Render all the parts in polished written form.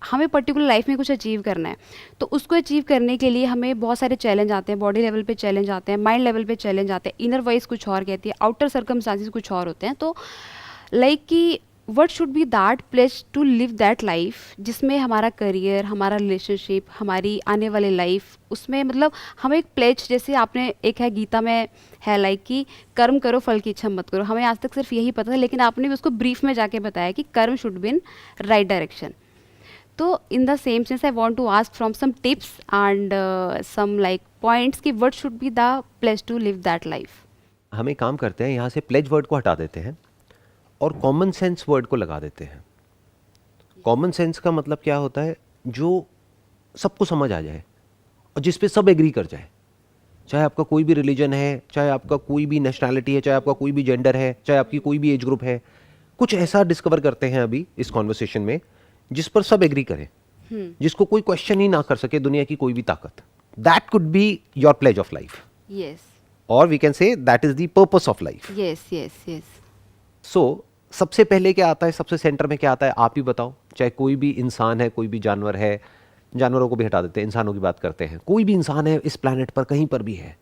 हमें particular life में कुछ अचीव करना है, तो उसको अचीव करने के लिए हमें बहुत सारे चैलेंज आते हैं, बॉडी लेवल पे चैलेंज आते हैं, माइंड लेवल पे चैलेंज आते हैं, इनर वॉइस कुछ और कहती है, आउटर सर्कमस्टांसिस कुछ और होते हैं। तो लाइक कि what should be that place to live that life जिसमें हमारा करियर, हमारा रिलेशनशिप, हमारी आने वाली लाइफ, उसमें मतलब हमें एक प्लेज, जैसे आपने एक है गीता में है लाइक कि कर्म करो फल की इच्छा मत करो, हमें आज तक सिर्फ यही पता था, लेकिन आपने भी उसको ब्रीफ में जाके बताया कि karma should be in right direction. तो in the same sense I want to ask from some tips and some like points कि what should be the place to live that life. हम एक काम करते हैं, यहाँ से प्लेज वर्ड को हटा देते हैं और कॉमन सेंस वर्ड को लगा देते हैं। कॉमन सेंस का मतलब क्या होता है? जो सबको समझ आ जाए और जिस पे सब एग्री कर जाए, चाहे आपका कोई भी रिलीजन है, चाहे आपका कोई भी नेशनैलिटी है, चाहे आपका कोई भी जेंडर है, चाहे आपकी कोई भी एज ग्रुप है। कुछ ऐसा डिस्कवर करते हैं अभी इस कॉन्वर्सेशन में जिस पर सब एग्री करें, जिसको कोई क्वेश्चन ही ना कर सके दुनिया की कोई भी ताकत। That could be your pledge of life, yes, और we can say that is the purpose of life. Yes yes yes. So सबसे पहले क्या आता है, सबसे सेंटर में क्या आता है, आप ही बताओ। चाहे कोई भी इंसान है, कोई भी जानवर है, जानवरों को भी हटा देते हैं, इंसानों की बात करते हैं। कोई भी इंसान है इस प्लैनेट पर, कहीं पर भी है,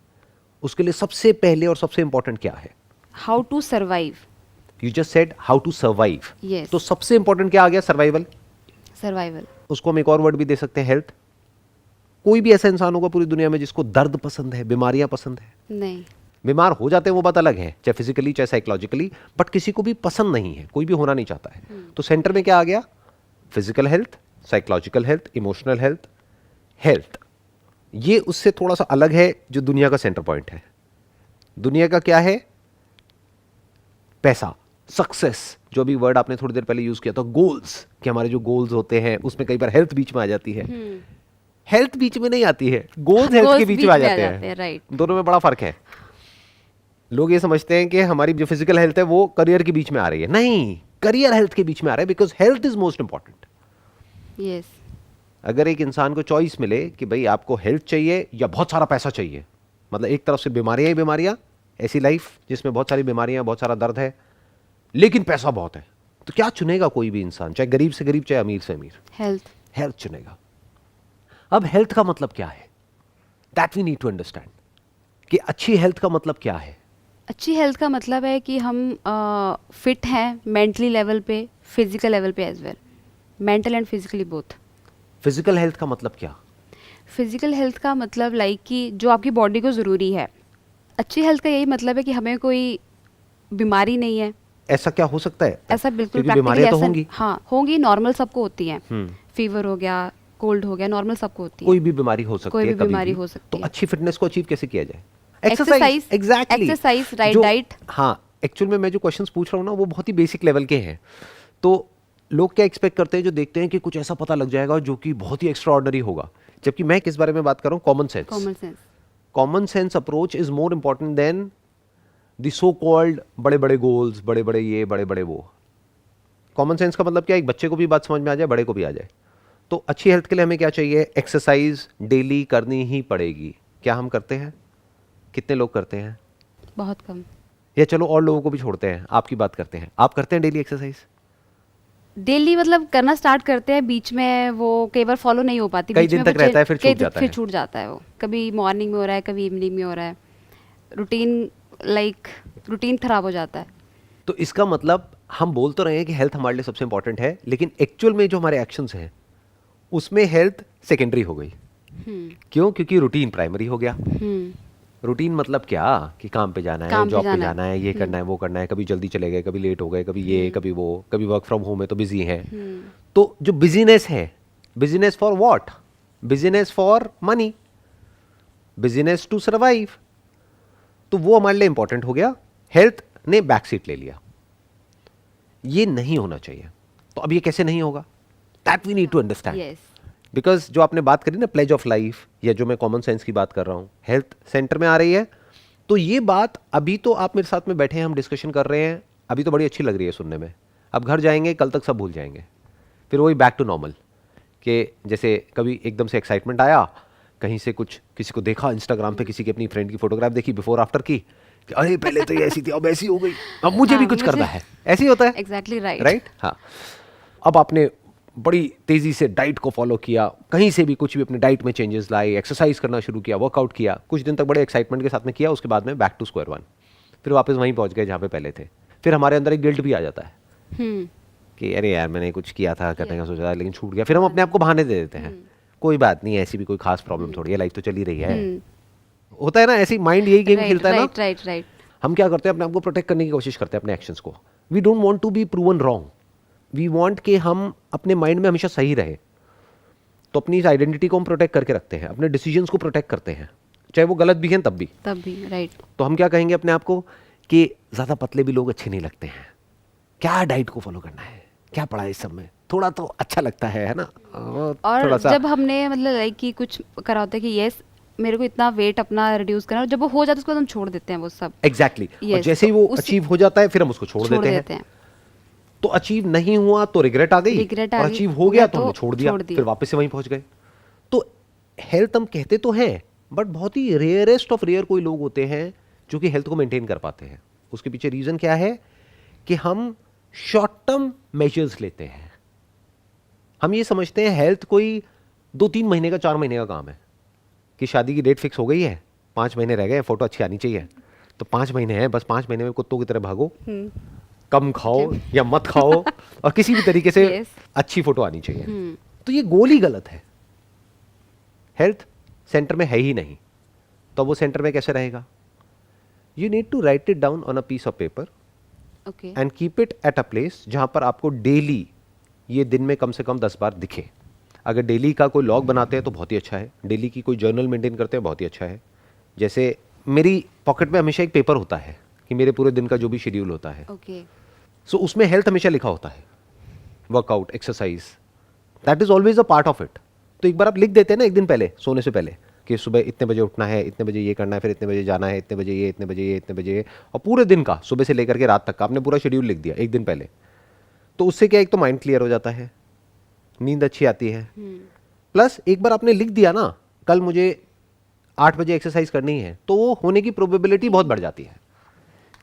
उसके लिए सबसे पहले और सबसे इंपॉर्टेंट क्या है? How to survive. You just said how to survive. Yes. तो सबसे इंपॉर्टेंट क्या आ गया? सर्वाइवल। सर्वाइवल। उसको हम एक और वर्ड भी दे सकते हैं, हेल्थ। कोई भी ऐसा इंसान होगा पूरी दुनिया में जिसको दर्द पसंद है, बीमारियां पसंद है? नहीं। बीमार हो जाते हैं वो बात अलग है, चाहे फिजिकली चाहे साइकोलॉजिकली, बट किसी को भी पसंद नहीं है, कोई भी होना नहीं चाहता है। तो सेंटर में क्या आ गया? Physical health, psychological health, emotional health, health. ये उससे थोड़ा सा अलग है जो दुनिया का सेंटर पॉइंट है। दुनिया का क्या है? पैसा, सक्सेस, जो भी वर्ड आपने थोड़ी देर पहले यूज किया था, गोल्स, कि हमारे जो गोल्स होते हैं उसमें कई बार हेल्थ बीच में आ जाती है। हेल्थ बीच में नहीं आती है, गोल्स हेल्थ के बीच में आ जाते हैं। राइट। दोनों में बड़ा फर्क है। लोग ये समझते हैं कि हमारी जो फिजिकल हेल्थ है वो करियर के बीच में आ रही है। नहीं, करियर हेल्थ के बीच में आ रहा है, because health is most important. Yes. अगर एक इंसान को चॉइस मिले कि भाई आपको हेल्थ चाहिए या बहुत सारा पैसा चाहिए, मतलब एक तरफ से बीमारियां ही बीमारियां, ऐसी लाइफ जिसमें बहुत सारी बीमारियां, बहुत सारा दर्द है, लेकिन पैसा बहुत है, तो क्या चुनेगा कोई भी इंसान? चाहे गरीब से गरीब, चाहे अमीर से अमीर, हेल्थ। हेल्थ चुनेगा। अब हेल्थ का मतलब क्या है? That we need to understand कि अच्छी हेल्थ का मतलब क्या है। अच्छी हेल्थ का मतलब है कि हम फिट हैं मेंटली लेवल पे, फिजिकल लेवल पे as well, mental and physically both. Physical health का मतलब क्या? फिजिकल हेल्थ का मतलब लाइक कि जो आपकी बॉडी को ज़रूरी है। अच्छी हेल्थ का यही मतलब है कि हमें कोई बीमारी नहीं है। ऐसा क्या हो सकता है? ऐसा बिल्कुल क्योंकि बीमारियां तो होंगी। हाँ होंगी, नॉर्मल सबको होती हैं। फीवर हो गया, कोल्ड हो गया, नॉर्मल सबको होती है। कोई भी बीमारी हो सकती है, कोई भी कभी बीमारी भी। हो सकती तो है। अच्छी फिटनेस को अचीव कैसे किया जाए? Exercise, exactly, exercise, right diet. हाँ, एक्चुअल में मैं जो क्वेश्चंस पूछ रहा हूँ ना वो बहुत ही बेसिक लेवल के हैं। तो लोग क्या एक्सपेक्ट करते हैं, जो देखते हैं कि कुछ ऐसा पता लग जाएगा जो कि बहुत ही एक्स्ट्रा ऑर्डिनरी होगा, जबकि मैं किस बारे में बात कर रहा हूँ? Common sense. Common sense. Common sense approach is more important than the so called बड़े बड़े गोल्स, बड़े बड़े ये, बड़े बड़े वो। कॉमन सेंस का मतलब क्या? एक बच्चे को भी बात समझ में आ जाए, बड़े को भी आ जाए। तो अच्छी हेल्थ के लिए हमें क्या चाहिए? एक्सरसाइज डेली करनी ही पड़ेगी। क्या हम करते हैं? कितने लोग करते हैं? बहुत कम। या चलो और लोगों को भी छोड़ते हैं, आपकी बात करते हैं। आप करते हैं डेली एक्सरसाइज? डेली मतलब करना स्टार्ट करते हैं, बीच में वो कई बार फॉलो नहीं हो पाती, कई बीच दिन में तक वो रहता है, फिर छूट जाता फिर है। छूट जाता है। वो कभी मॉर्निंग में हो रहा है, कभी इवनिंग में हो रहा है, रूटीन लाइक रूटीन खराब हो जाता है। तो इसका मतलब हम बोल तो रहे हैं कि हेल्थ हमारे लिए सबसे इंपॉर्टेंट है, लेकिन एक्चुअल में जो हमारे एक्शंस हैं उसमें हेल्थ सेकेंडरी हो गई। क्यों? क्योंकि रूटीन प्राइमरी हो गया। रूटीन मतलब क्या? कि काम पे जाना है, जॉब पे जाना है, ये करना है, वो करना है, कभी जल्दी चले गए, कभी लेट हो गए, कभी ये, कभी वो, कभी वर्क फ्रॉम होम है तो बिजी हैं। तो जो बिजीनेस है, business for what? Business for money, business to survive. तो वो हमारे लिए इंपॉर्टेंट हो गया, हेल्थ ने बैक सीट ले लिया। ये नहीं होना चाहिए। तो अब ये कैसे नहीं होगा? That we need to understand. Yes. Because जो आपने बात करी ना प्लेज ऑफ लाइफ, या जो मैं कॉमन सेंस की बात कर रहा हूं, हेल्थ सेंटर में आ रही है। तो ये बात अभी तो आप मेरे साथ में बैठे हैं, हम डिस्कशन कर रहे हैं, अभी तो बड़ी अच्छी लग रही है सुनने में। अब घर जाएंगे, कल तक सब भूल जाएंगे, फिर वही बैक टू नॉर्मल। कि जैसे कभी एकदम से एक्साइटमेंट आया, कहीं से कुछ किसी को देखा इंस्टाग्राम पे, किसी की अपनी फ्रेंड की फोटोग्राफ देखी बिफोर आफ्टर की, कि अरे पहले तो ये ऐसी थी, अब ऐसी हो गई, अब मुझे भी कुछ करना है। ऐसे ही होता है। Exactly right. राइट। हाँ, अब आपने बड़ी तेज़ी से डाइट को फॉलो किया, कहीं से भी कुछ भी अपने डाइट में चेंजेस लाए, एक्सरसाइज करना शुरू किया, वर्कआउट किया, कुछ दिन तक बड़े एक्साइटमेंट के साथ में किया, उसके बाद में बैक टू स्क्वायर वन, फिर वापस वहीं पहुंच गए जहाँ पे पहले थे। फिर हमारे अंदर एक गिल्ट भी आ जाता है कि अरे यार मैंने कुछ किया था, करने का सोचा था लेकिन छूट गया। फिर हम अपने आप को बहाने दे देते हैं, कोई बात नहीं, ऐसी भी कोई खास प्रॉब्लम थोड़ी है, लाइफ तो चल ही रही है। होता है ना, ऐसी माइंड यही गेम खेलता है ना। राइट। हम क्या करते हैं, अपने आप को प्रोटेक्ट करने की कोशिश करते हैं अपने एक्शंस को। We don't want to be proven wrong, we want कि हम अपने माइंड में हमेशा सही रहे। तो अपनी इस आइडेंटिटी को हम प्रोटेक्ट करके रखते हैं, अपने डिसीजंस को प्रोटेक्ट करते हैं, चाहे वो गलत भी हैं तब भी। राइट। तो हम क्या कहेंगे अपने आप को कि ज़्यादा पतले भी लोग अच्छे नहीं लगते हैं, क्या डाइट को फॉलो करना है, क्या पड़ा है इस सब में, थोड़ा तो अच्छा लगता है ना। और थोड़ा सा जब हमने मतलब लाइक कि कुछ करा होता है कि यस मेरे को इतना वेट अपना रिड्यूस करना, और जब वो हो जाता है उसके बाद हम छोड़ देते हैं वो सब। एग्जैक्टली और Yes, जैसे ही तो वो उस- अचीव हो जाता है फिर हम उसको छोड़ देते हैं। तो अचीव नहीं हुआ तो रिग्रेट आ गई, Regret आ और गई, अचीव हो गया तो तो हमने छोड़ दिया, छोड़ दिया। फिर वापस से वहीं पहुंच गए। तो हेल्थ हम कहते तो हैं, बट बहुत ही रेयरेस्ट ऑफ रेयर कोई लोग होते हैं जो कि हेल्थ को मेंटेन कर पाते हैं। उसके पीछे रीजन क्या है कि हम शॉर्ट टर्म मेजर्स लेते हैं। हम ये समझते हैं हेल्थ कोई 2-3 महीने का, 4 महीने का काम है, कि शादी की डेट फिक्स हो गई है, 5 महीने रह गए, फोटो अच्छी आनी चाहिए, तो 5 महीने हैं, बस 5 महीने में कुत्तों की तरह भागो, कम खाओ या मत खाओ, और किसी भी तरीके से Yes. अच्छी फोटो आनी चाहिए। तो ये गोल ही गलत है। हेल्थ सेंटर में है ही नहीं, तो वो सेंटर में कैसे रहेगा? You need to write it down on a piece of paper okay. And keep it at a place जहां पर आपको डेली, ये दिन में कम से कम 10 बार दिखे। अगर डेली का कोई लॉग बनाते हैं तो बहुत ही अच्छा है, डेली की कोई जर्नल मेंटेन करते हैं बहुत ही अच्छा है। जैसे मेरी पॉकेट में हमेशा एक पेपर होता है कि मेरे पूरे दिन का जो भी शेड्यूल होता है, ओके। सो उसमें हेल्थ हमेशा लिखा होता है, workout, exercise, that is always a part of it. तो एक बार आप लिख देते हैं ना एक दिन पहले, सोने से पहले, कि सुबह इतने बजे उठना है, इतने बजे ये करना है, फिर इतने बजे जाना है, इतने बजे ये, इतने बजे ये, इतने बजे ये, और पूरे दिन का सुबह से लेकर के रात तक का आपने पूरा शेड्यूल लिख दिया एक दिन पहले। तो उससे क्या, एक तो माइंड क्लियर हो जाता है, नींद अच्छी आती है, प्लस एक बार आपने लिख दिया ना कल मुझे 8 बजे एक्सरसाइज करनी है, तो वो होने की प्रोबेबिलिटी बहुत बढ़ जाती है।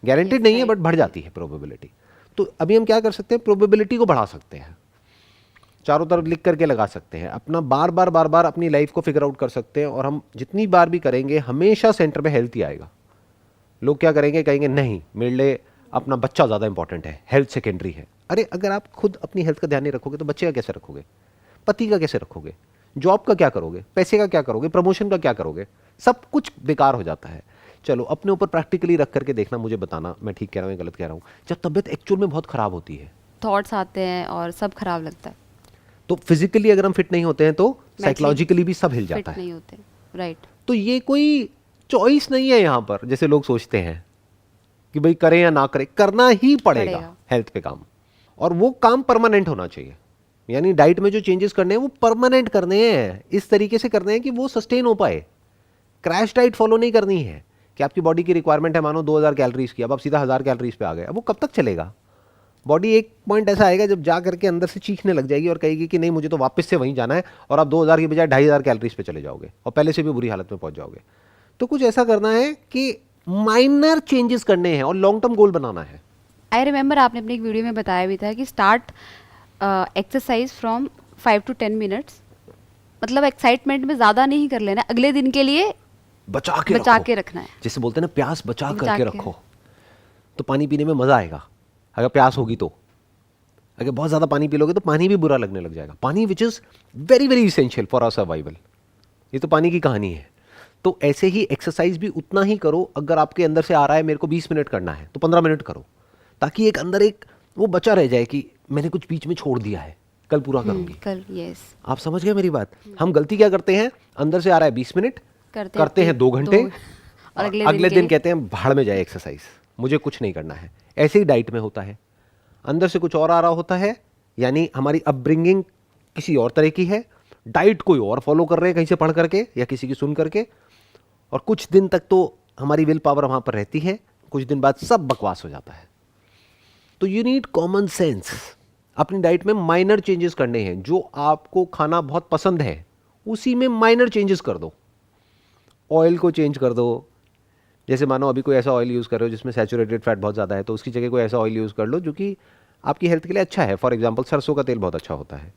गारंटेड नहीं है बट बढ़ जाती है प्रोबेबिलिटी। तो अभी हम क्या कर सकते हैं, प्रोबेबिलिटी को बढ़ा सकते हैं, चारों तरफ लिख करके लगा सकते हैं, अपना बार बार अपनी लाइफ को फिगर आउट कर सकते हैं। और हम जितनी बार भी करेंगे हमेशा सेंटर में हेल्थ ही आएगा। लोग क्या करेंगे, कहेंगे नहीं मेरे लिए अपना बच्चा ज़्यादा इंपॉर्टेंट है, हेल्थ सेकेंडरी है। अरे अगर आप खुद अपनी हेल्थ का ध्यान नहीं रखोगे तो बच्चे का कैसे रखोगे, पति का कैसे रखोगे, जॉब का क्या करोगे, पैसे का क्या करोगे, प्रमोशन का क्या करोगे, सब कुछ बेकार हो जाता है। चलो अपने ऊपर प्रैक्टिकली रख करके देखना, मुझे बताना मैं ठीक कह रहा हूँ या गलत कह रहा हूँ। जब तबीयत एक्चुअल में बहुत ख़राब होती है, थॉट्स आते हैं और सब खराब लगता है, तो फिजिकली अगर हम फिट नहीं होते हैं तो साइकोलॉजिकली भी सब हिल जाता फिट है। नहीं होते। राइट। तो ये कोई चॉइस नहीं है यहाँ पर, जैसे लोग सोचते हैं कि भाई करें या ना करें, करना ही पड़ेगा हेल्थ पे काम। और वो काम परमानेंट होना चाहिए, यानी डाइट में जो चेंजेस करने हैं वो परमानेंट करने हैं, इस तरीके से करने हैं कि वो सस्टेन हो पाए। क्रैश डाइट फॉलो नहीं करनी है कि आपकी बॉडी की रिक्वायरमेंट है मानो 2000 कैलोरीज की, अब आप सीधा 1000 कैलोरीज पे आ गए, अब वो कब तक चलेगा? बॉडी एक पॉइंट ऐसा आएगा जब जा करके अंदर से चीखने लग जाएगी और कहेगी कि नहीं मुझे तो वापस से वहीं जाना है, और आप 2000 की बजाय 2500 कैलोरीज पे चले जाओगे और पहले से भी बुरी हालत में पहुंच जाओगे। तो कुछ ऐसा करना है कि माइनर चेंजेस करने हैं और लॉन्ग टर्म गोल बनाना है। आई रिमेंबर आपने अपनी एक वीडियो में बताया भी था कि start exercise from 5 to 10 minutes, मतलब एक्साइटमेंट में ज़्यादा नहीं कर लेना, अगले दिन के लिए बचा के रखना है। जैसे बोलते हैं ना, प्यास बचा बचा करके के। रखो, तो पानी पीने में मजा आएगा। अगर प्यास होगी तो, अगर बहुत ज्यादा पानी पी लोगे तो पानी भी बुरा लगने लग जाएगा। पानी which is very very essential for our survival, ये तो पानी की कहानी है। तो ऐसे ही एक्सरसाइज भी उतना ही करो, अगर आपके अंदर से आ रहा है मेरे को 20 मिनट करना है तो 15 मिनट करो, ताकि एक अंदर एक वो बचा रह जाए कि मैंने कुछ बीच में छोड़ दिया है, कल पूरा करूंगी। कल, यस। आप समझ गए मेरी बात? हम गलती क्या करते हैं, अंदर से आ रहा है 20 मिनट, करते हैं 2 घंटे, और अगले दिन कहते हैं भाड़ में जाए एक्सरसाइज, मुझे कुछ नहीं करना है। ऐसे ही डाइट में होता है, अंदर से कुछ और आ रहा होता है, यानी हमारी अपब्रिंगिंग किसी और तरह की है, डाइट कोई और फॉलो कर रहे हैं कहीं से पढ़ करके या किसी की सुन करके, और कुछ दिन तक तो हमारी विल पावर वहां पर रहती है, कुछ दिन बाद सब बकवास हो जाता है। तो यू नीड कॉमन सेंस। अपनी डाइट में माइनर चेंजेस करने हैं, जो आपको खाना बहुत पसंद है उसी में माइनर चेंजेस कर दो। ऑयल को चेंज कर दो, जैसे मानो अभी कोई ऐसा ऑयल यूज़ कर रहे हो जिसमें सैचुरेटेड फैट बहुत ज़्यादा है, तो उसकी जगह कोई ऐसा ऑयल यूज़ कर लो जो कि आपकी हेल्थ के लिए अच्छा है। फॉर एग्जांपल सरसों का तेल बहुत अच्छा होता है,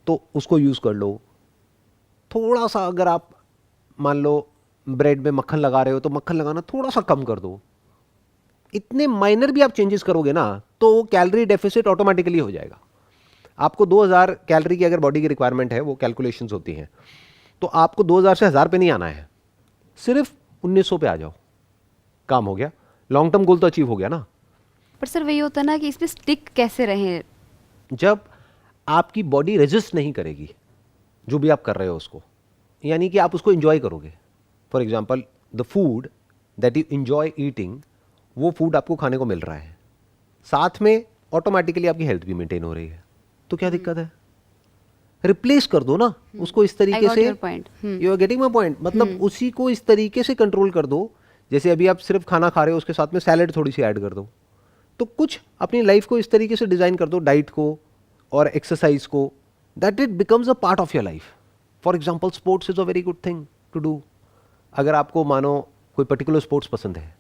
तो उसको यूज़ कर लो। थोड़ा सा अगर आप मान लो ब्रेड में मक्खन लगा रहे हो तो मक्खन लगाना थोड़ा सा कम कर दो। इतने माइनर भी आप चेंजेस करोगे ना तो कैलोरी डेफिसिट ऑटोमेटिकली हो जाएगा। आपको 2000 कैलोरी की अगर बॉडी की रिक्वायरमेंट है, वो कैलकुलेशंस होती हैं, तो आपको 2000 से 1000 पे नहीं आना है, सिर्फ 1900 पे आ जाओ, काम हो गया। लॉन्ग टर्म गोल तो अचीव हो गया ना। पर सर वही होता है ना कि इसमें स्टिक कैसे रहें। जब आपकी बॉडी रेजिस्ट नहीं करेगी जो भी आप कर रहे हो उसको, यानी कि आप उसको इंजॉय करोगे। For example the food that you enjoy eating, वो फूड आपको खाने को मिल रहा है, साथ में ऑटोमेटिकली आपकी हेल्थ भी मेंटेन हो रही है, तो क्या दिक्कत है? रिप्लेस कर दो ना उसको इस तरीके से। You are getting my point? मतलब उसी को इस तरीके से कंट्रोल कर दो। जैसे अभी आप सिर्फ खाना खा रहे हो, उसके साथ में सैलेड थोड़ी सी ऐड कर दो। तो कुछ अपनी लाइफ को इस तरीके से डिजाइन कर दो, डाइट को और एक्सरसाइज को, that it becomes a part of your life. For example sports is a very good thing to do. अगर आपको मानो कोई पर्टिकुलर स्पोर्ट्स पसंद है,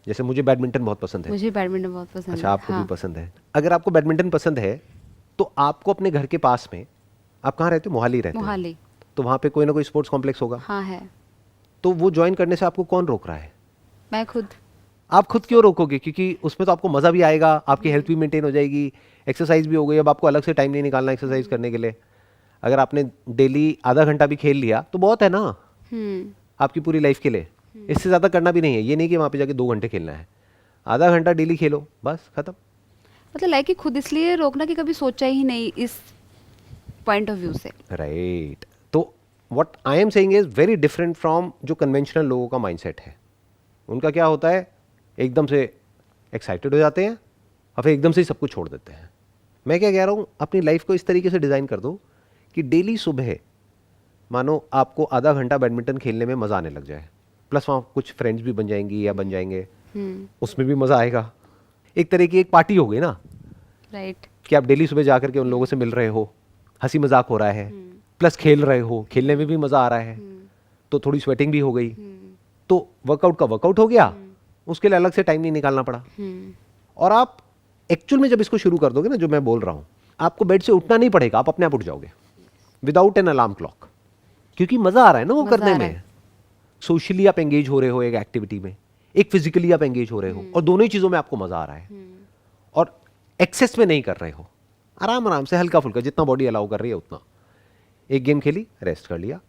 जैसे मुझे बैडमिंटन बहुत पसंद है। मुझे बैडमिंटन बहुत पसंद है। अच्छा, आपको हाँ। भी पसंद है। अगर आपको बैडमिंटन पसंद है तो आपको अपने घर के पास में, आप कहाँ रहते हो? मोहाली रहते हो। मोहाली। तो वहाँ पे कोई ना कोई स्पोर्ट्स कॉम्प्लेक्स होगा। हाँ है। तो वो ज्वाइन करने से आपको कौन रोक रहा है? मैं खुद। आप खुद क्यों रोकोगे? क्योंकि उसमें तो आपको मज़ा भी आएगा, आपकी हेल्थ भी मेंटेन हो जाएगी, एक्सरसाइज भी हो गई। अब आपको अलग से टाइम नहीं निकालना एक्सरसाइज करने के लिए। अगर आपने डेली आधा घंटा भी खेल लिया तो बहुत है ना आपकी पूरी लाइफ के लिए। इससे ज़्यादा करना भी नहीं है। ये नहीं कि वहाँ पे जाके 2 घंटे खेलना है, आधा घंटा डेली खेलो, बस खत्म। मतलब लाइक कि खुद इसलिए रोकना कि कभी सोचा ही नहीं इस पॉइंट ऑफ व्यू से। राइट। तो what I am saying is very different from जो कन्वेंशनल लोगों का माइंडसेट है। उनका क्या होता है, एकदम से एक्साइटेड हो जाते हैं और फिर एकदम से ही सब कुछ छोड़ देते हैं। मैं क्या कह रहा हूँ, अपनी लाइफ को इस तरीके से डिज़ाइन कर दो कि डेली सुबह मानो आपको आधा घंटा बैडमिंटन खेलने में मज़ा आने लग जाए, प्लस वहाँ कुछ फ्रेंड्स भी बन जाएंगी या बन जाएंगे, उसमें भी मज़ा आएगा। एक तरह की एक पार्टी हो गई ना। राइट। कि आप डेली सुबह जाकर के उन लोगों से मिल रहे हो, हंसी मजाक हो रहा है, प्लस खेल रहे हो, खेलने में भी मज़ा आ रहा है, तो थोड़ी स्वेटिंग भी हो गई, तो वर्कआउट का वर्कआउट हो गया, उसके लिए अलग से टाइम नहीं निकालना पड़ा। और आप एक्चुअल में जब इसको शुरू कर दोगे ना, जो मैं बोल रहा हूँ, आपको बेड से उठना नहीं पड़ेगा, आप अपने आप उठ जाओगे विदाउट एन अलार्म क्लॉक, क्योंकि मज़ा आ रहा है ना वो करने में। सोशली आप एंगेज हो रहे हो एक एक्टिविटी में, एक फिजिकली आप एंगेज हो रहे हो, और दोनों ही चीज़ों में आपको मज़ा आ रहा है, और एक्सेस में नहीं कर रहे हो, आराम आराम से हल्का फुल्का जितना बॉडी अलाउ कर रही है उतना। एक गेम खेली, रेस्ट कर लिया,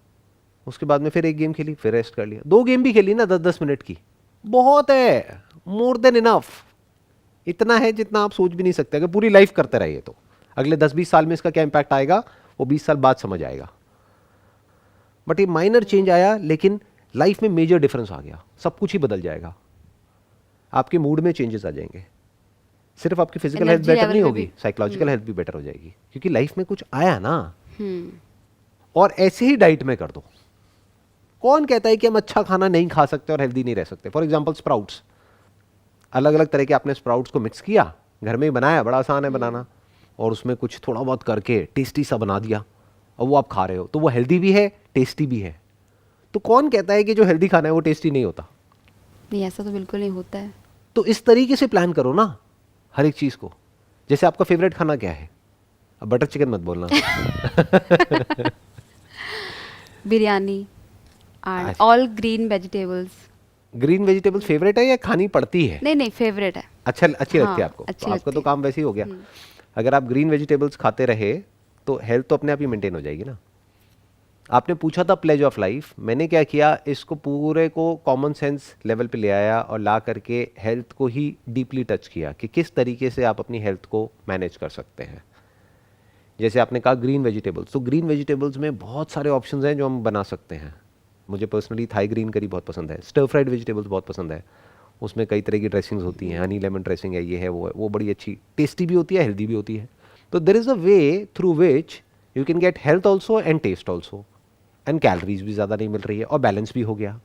उसके बाद में फिर एक गेम खेली, फिर रेस्ट कर लिया। 2 गेम भी खेली ना 10-10 मिनट की, बहुत है, मोर देन इनफ। इतना है जितना आप सोच भी नहीं सकते। अगर पूरी लाइफ करते रहिए तो अगले 10-20 साल में इसका क्या इंपैक्ट आएगा वो 20 साल बाद समझ आएगा। बट ये माइनर चेंज आया, लेकिन लाइफ में मेजर डिफरेंस आ गया, सब कुछ ही बदल जाएगा। आपके मूड में चेंजेस आ जाएंगे, सिर्फ आपकी फिजिकल हेल्थ बेटर नहीं होगी, साइकोलॉजिकल हेल्थ भी बेटर हो जाएगी, क्योंकि लाइफ में कुछ आया ना। और ऐसे ही डाइट में कर दो। कौन कहता है कि हम अच्छा खाना नहीं खा सकते और हेल्दी नहीं रह सकते? फॉर एग्जाम्पल स्प्राउट्स, अलग अलग तरह के आपने स्प्राउट्स को मिक्स किया, घर में ही बनाया, बड़ा आसान है बनाना, और उसमें कुछ थोड़ा बहुत करके टेस्टी सा बना दिया, और वो आप खा रहे हो, तो वो हेल्दी भी है, टेस्टी भी है। तो कौन कहता है कि जो हेल्दी खाना है वो टेस्टी नहीं होता? नहीं, ऐसा तो बिल्कुल नहीं होता है। तो इस तरीके से प्लान करो ना हर एक चीज़ को। जैसे आपका फेवरेट खाना क्या है? अब बटर चिकन मत बोलना। Biryani and all green vegetables. Green vegetables favourite है या खानी पड़ती है? नहीं, फेवरेट है। अच्छी लगती है आपको? अच्छी तो आपका लगती तो काम वैसे ही हो गया। अगर आप ग्रीन वेजिटेबल्स खाते रहे तो हेल्थ तो अपने आप ही मेंटेन हो जाएगी ना। आपने पूछा था प्लेज ऑफ लाइफ, मैंने क्या किया, इसको पूरे को कॉमन सेंस लेवल पे ले आया और ला करके हेल्थ को ही डीपली टच किया कि किस तरीके से आप अपनी हेल्थ को मैनेज कर सकते हैं। जैसे आपने कहा ग्रीन वेजिटेबल्स, तो ग्रीन वेजिटेबल्स में बहुत सारे ऑप्शंस हैं जो हम बना सकते हैं। मुझे पर्सनली थाई ग्रीन करी बहुत पसंद है, स्टर फ्राइड वेजिटेबल्स बहुत पसंद है, उसमें कई तरह की ड्रेसिंग्स होती हैं, हनी लेमन ड्रेसिंग है, ये है वो है, वो बड़ी अच्छी टेस्टी भी होती है, हेल्दी भी होती है। तो there is a way through which you can get health also and taste also, and calories भी ज़्यादा नहीं मिल रही है और बैलेंस भी हो गया।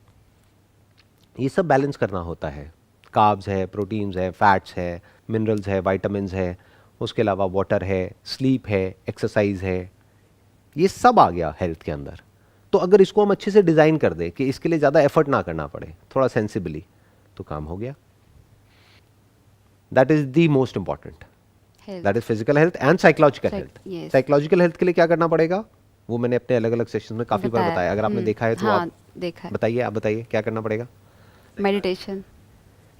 ये सब बैलेंस करना होता है। कार्ब्स है, प्रोटीन्स है, फैट्स है, मिनरल्स है, वाइटामिन है, उसके अलावा वाटर है, स्लीप है, एक्सरसाइज है, ये सब आ गया हेल्थ के अंदर। तो अगर इसको हम अच्छे से डिज़ाइन कर दें कि इसके लिए ज़्यादा एफर्ट ना करना पड़े, थोड़ा सेंसिबली, तो काम हो गया। That is the most important. Health. That is physical health and psychological health. yes. Psychological health के लिए क्या करना पड़ेगा वो मैंने अपने अलग अलग सेशन में काफी बार बताया. बताया. अगर आपने देखा है तो हाँ, आप देखा है. बताइए. आप बताइए क्या करना पड़ेगा. मेडिटेशन.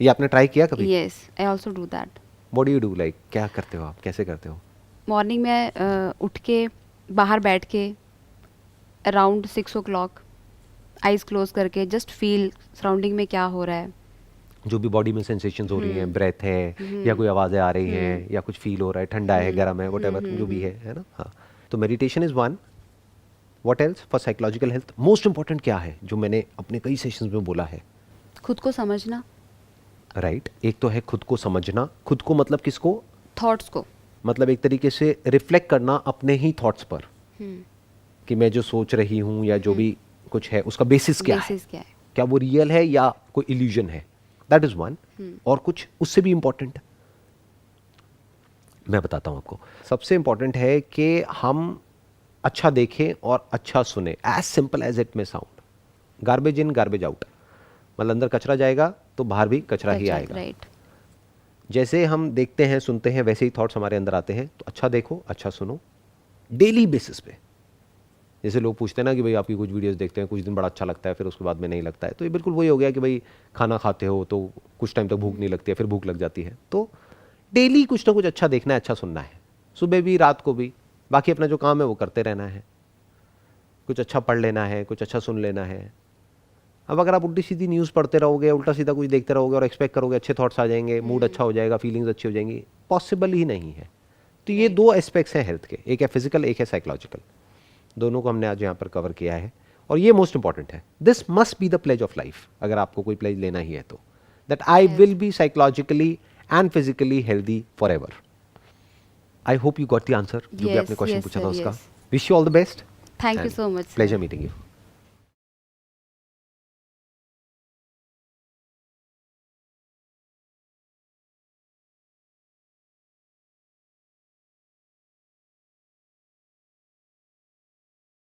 ये आपने ट्राई किया कभी? Yes, I also do that. What do you do, like क्या करते हो आप, कैसे करते हो? मॉर्निंग में उठ के बाहर बैठ के अराउंड 6 o'clock आइज क्लोज करके जस्ट फील सराउंडिंग में क्या हो रहा है. जो भी बॉडी में सेंसेशंस हो रही हैं, ब्रेथ है या कोई आवाज़ें आ रही हैं या कुछ फील हो रहा है, ठंडा है, गर्म है, व्हाटएवर जो भी है ना. हाँ, तो meditation is one. What else for psychological health? Most important क्या है जो मैंने अपने कई सेशंस में बोला है? खुद को समझना. राइट. एक तो है खुद को समझना. खुद को मतलब किसको? थॉट्स को. मतलब एक तरीके से रिफ्लेक्ट करना अपने ही थॉट्स पर कि मैं जो सोच रही हूँ या जो भी कुछ है उसका बेसिस क्या है, बेसिस क्या है. क्या वो रियल है या कोई इल्यूजन है. That is one. और कुछ उससे भी इंपॉर्टेंट मैं बताता हूं आपको. सबसे इंपॉर्टेंट है कि हम अच्छा देखें और अच्छा सुने. As simple as it may sound. Garbage in garbage out. मतलब अंदर कचरा जाएगा तो बाहर भी कचरा ही आएगा. राइट. जैसे हम देखते हैं सुनते हैं वैसे ही थॉट्स हमारे अंदर आते हैं. तो अच्छा देखो अच्छा सुनो डेली बेसिस पे. जैसे लोग पूछते हैं ना कि भाई आपकी कुछ वीडियोस देखते हैं, कुछ दिन बड़ा अच्छा लगता है, फिर उसके बाद में नहीं लगता है. तो ये बिल्कुल वही हो गया कि भाई खाना खाते हो तो कुछ टाइम तक भूख नहीं लगती है, फिर भूख लग जाती है. तो डेली कुछ ना कुछ अच्छा देखना है, अच्छा सुनना है, सुबह भी रात को भी. बाकी अपना जो काम है वो करते रहना है. कुछ अच्छा पढ़ लेना है, कुछ अच्छा सुन लेना है. अब अगर आप उल्टी सीधी न्यूज़ पढ़ते रहोगे, उल्टा सीधा कुछ देखते रहोगे और एक्सपेक्ट करोगे अच्छे थॉट्स आ जाएंगे, मूड अच्छा हो जाएगा, फीलिंग्स अच्छी हो जाएंगी, पॉसिबल ही नहीं है. तो ये दो एस्पेक्ट्स हैं हेल्थ के. एक है फिजिकल, एक है साइकोलॉजिकल. दोनों को हमने आज यहाँ पर कवर किया है और ये मोस्ट इंपॉर्टेंट है. This must be the pledge of life. अगर आपको कोई प्लेज लेना ही है तो that I will be psychologically and physically healthy for ever. I hope you got the answer जो भी आपने क्वेश्चन पूछा था उसका. Wish you all the best. Thank you so much. Pleasure meeting you.